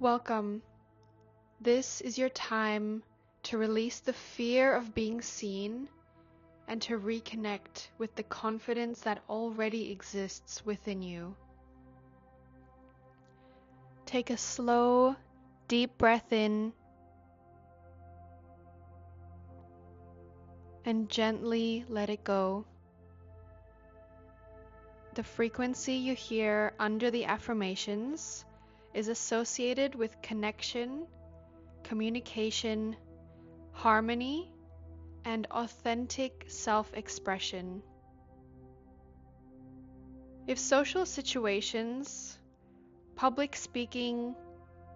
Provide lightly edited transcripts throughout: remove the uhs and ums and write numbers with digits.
Welcome. This is your time to release the fear of being seen and to reconnect with the confidence that already exists within you. Take a slow, deep breath in and gently let it go. The frequency you hear under the affirmations is associated with connection, communication, harmony, and authentic self-expression. If social situations, public speaking,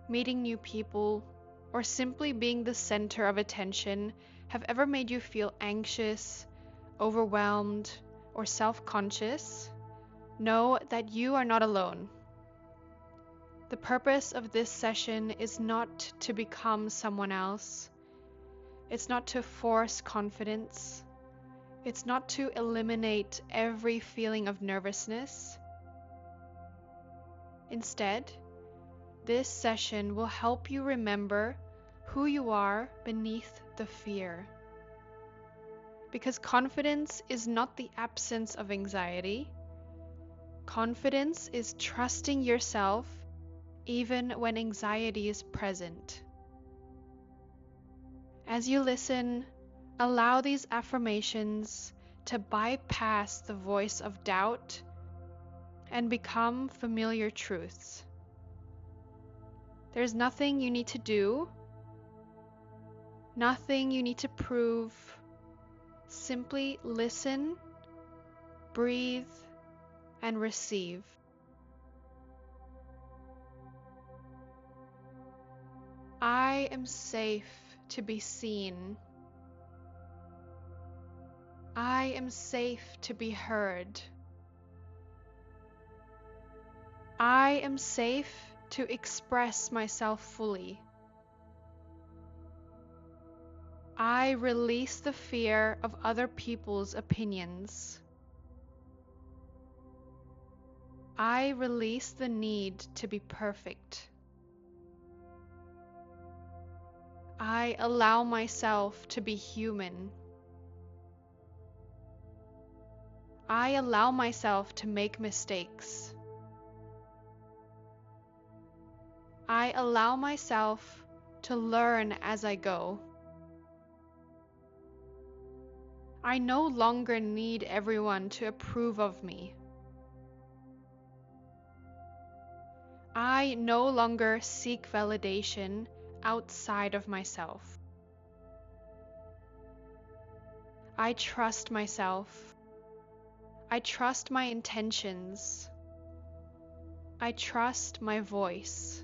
meeting new people, or simply being the center of attention have ever made you feel anxious, overwhelmed, or self-conscious, know that you are not alone. The purpose of this session is not to become someone else. It's not to force confidence. It's not to eliminate every feeling of nervousness. Instead, this session will help you remember who you are beneath the fear. Because confidence is not the absence of anxiety. Confidence is trusting yourself even when anxiety is present. As you listen, allow these affirmations to bypass the voice of doubt and become familiar truths. There's nothing you need to do, nothing you need to prove. Simply listen, breathe, and receive. I am safe to be seen. I am safe to be heard. I am safe to express myself fully. I release the fear of other people's opinions. I release the need to be perfect. I allow myself to be human. I allow myself to make mistakes. I allow myself to learn as I go. I no longer need everyone to approve of me. I no longer seek validation outside of myself. I trust myself. I trust my intentions. I trust my voice.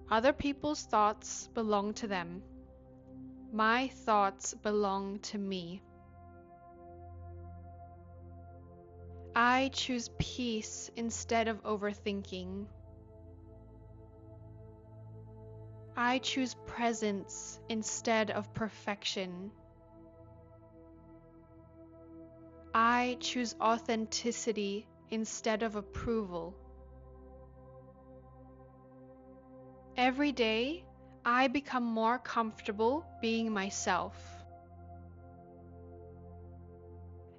Other people's thoughts belong to them. My thoughts belong to me. I choose peace instead of overthinking. I choose presence instead of perfection. I choose authenticity instead of approval. Every day, I become more comfortable being myself.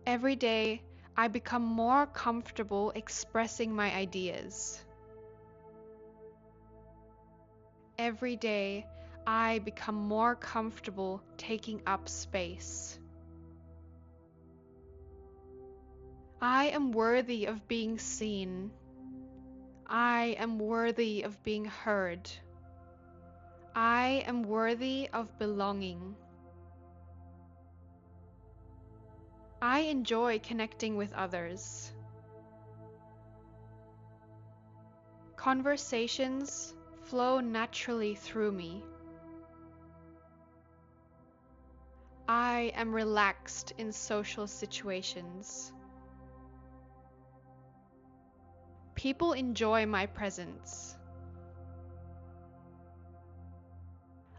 Every day, I become more comfortable expressing my ideas. Every day, I become more comfortable taking up space. I am worthy of being seen. I am worthy of being heard. I am worthy of belonging. I enjoy connecting with others. Conversations flow naturally through me. I am relaxed in social situations. People enjoy my presence.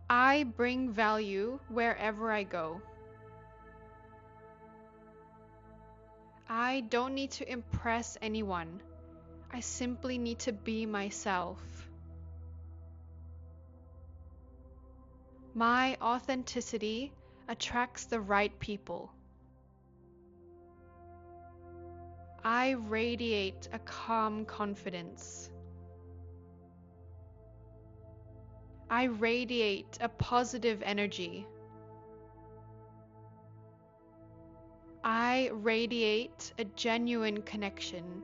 I bring value wherever I go. I don't need to impress anyone. I simply need to be myself. My authenticity attracts the right people. I radiate a calm confidence. I radiate a positive energy. I radiate a genuine connection.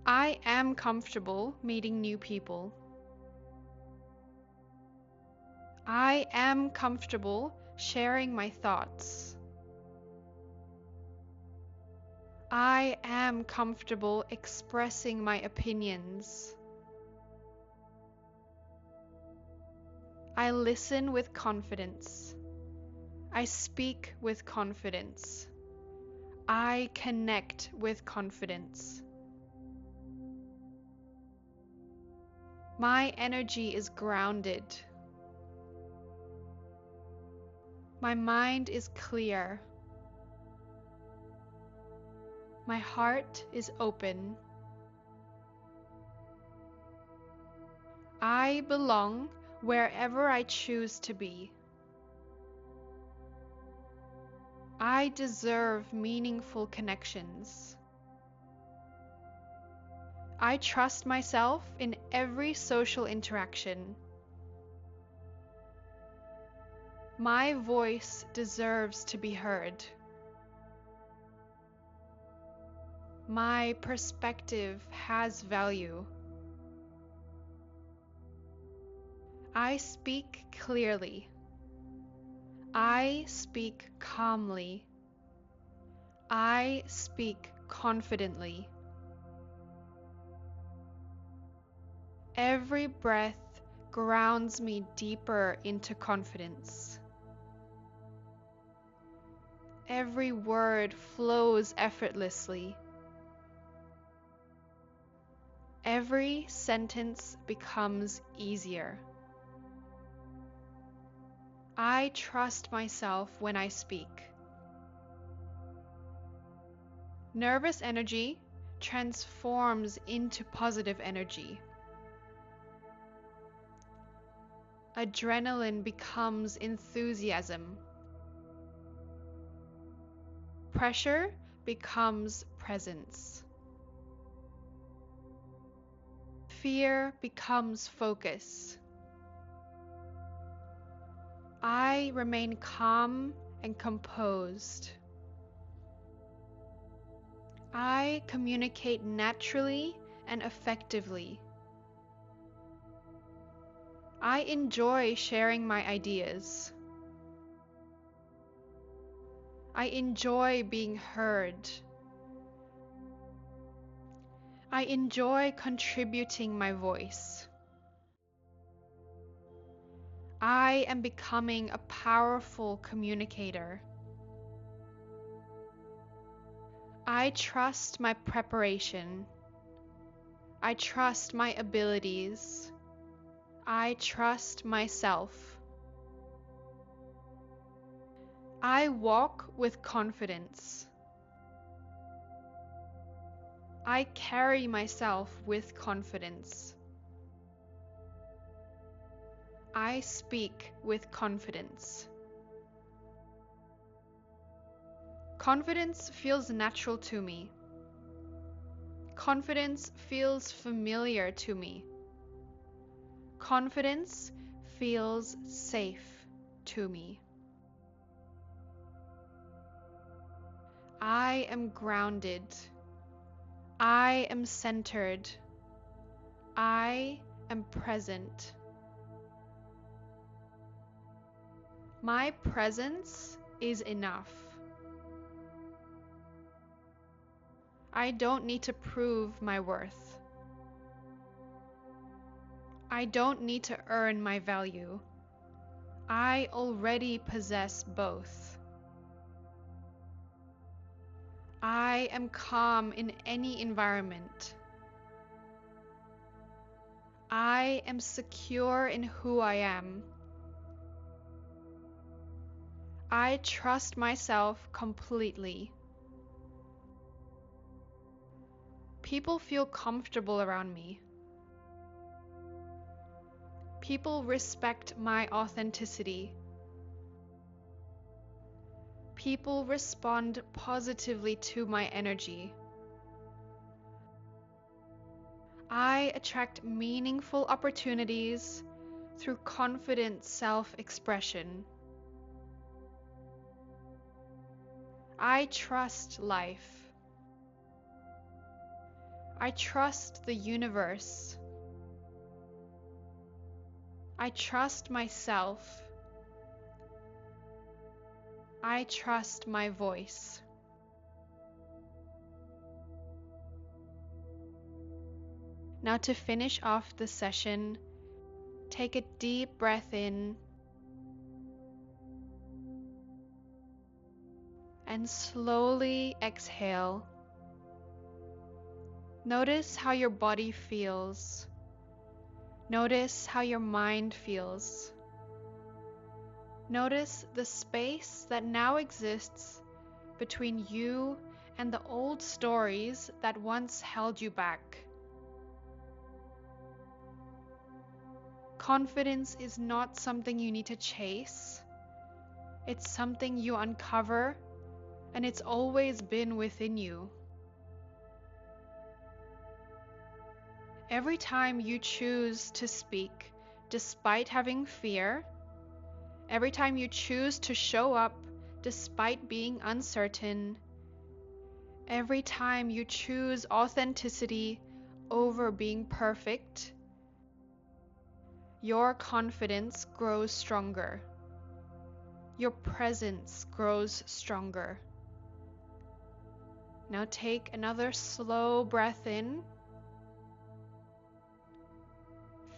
I am comfortable meeting new people. I am comfortable sharing my thoughts. I am comfortable expressing my opinions. I listen with confidence. I speak with confidence. I connect with confidence. My energy is grounded. My mind is clear. My heart is open. I belong wherever I choose to be. I deserve meaningful connections. I trust myself in every social interaction. My voice deserves to be heard. My perspective has value. I speak clearly. I speak calmly. I speak confidently. Every breath grounds me deeper into confidence. Every word flows effortlessly. Every sentence becomes easier. I trust myself when I speak. Nervous energy transforms into positive energy. Adrenaline becomes enthusiasm. Pressure becomes presence. Fear becomes focus. I remain calm and composed. I communicate naturally and effectively. I enjoy sharing my ideas. I enjoy being heard. I enjoy contributing my voice. I am becoming a powerful communicator. I trust my preparation. I trust my abilities. I trust myself. I walk with confidence. I carry myself with confidence. I speak with confidence. Confidence feels natural to me. Confidence feels familiar to me. Confidence feels safe to me. I am grounded. I am centered. I am present. My presence is enough. I don't need to prove my worth. I don't need to earn my value. I already possess both. I am calm in any environment. I am secure in who I am. I trust myself completely. People feel comfortable around me. People respect my authenticity. People respond positively to my energy. I attract meaningful opportunities through confident self-expression. I trust life. I trust the universe. I trust myself. I trust my voice. Now, to finish off the session, take a deep breath in and slowly exhale. Notice how your body feels. Notice how your mind feels. Notice the space that now exists between you and the old stories that once held you back. Confidence is not something you need to chase. It's something you uncover, and it's always been within you. Every time you choose to speak despite having fear, every time you choose to show up despite being uncertain, every time you choose authenticity over being perfect, your confidence grows stronger. Your presence grows stronger. Now take another slow breath in.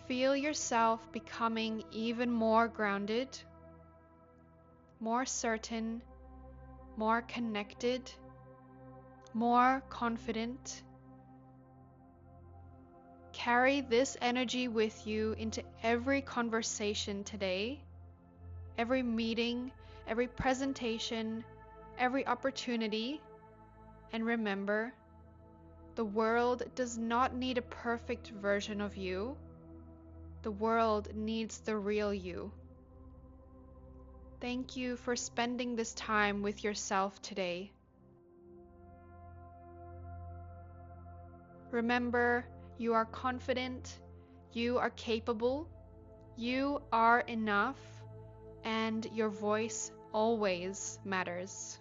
Feel yourself becoming even more grounded, more certain, more connected, more confident. Carry this energy with you into every conversation today, every meeting, every presentation, every opportunity. And remember, the world does not need a perfect version of you. The world needs the real you. Thank you for spending this time with yourself today. Remember, you are confident, you are capable, you are enough, and your voice always matters.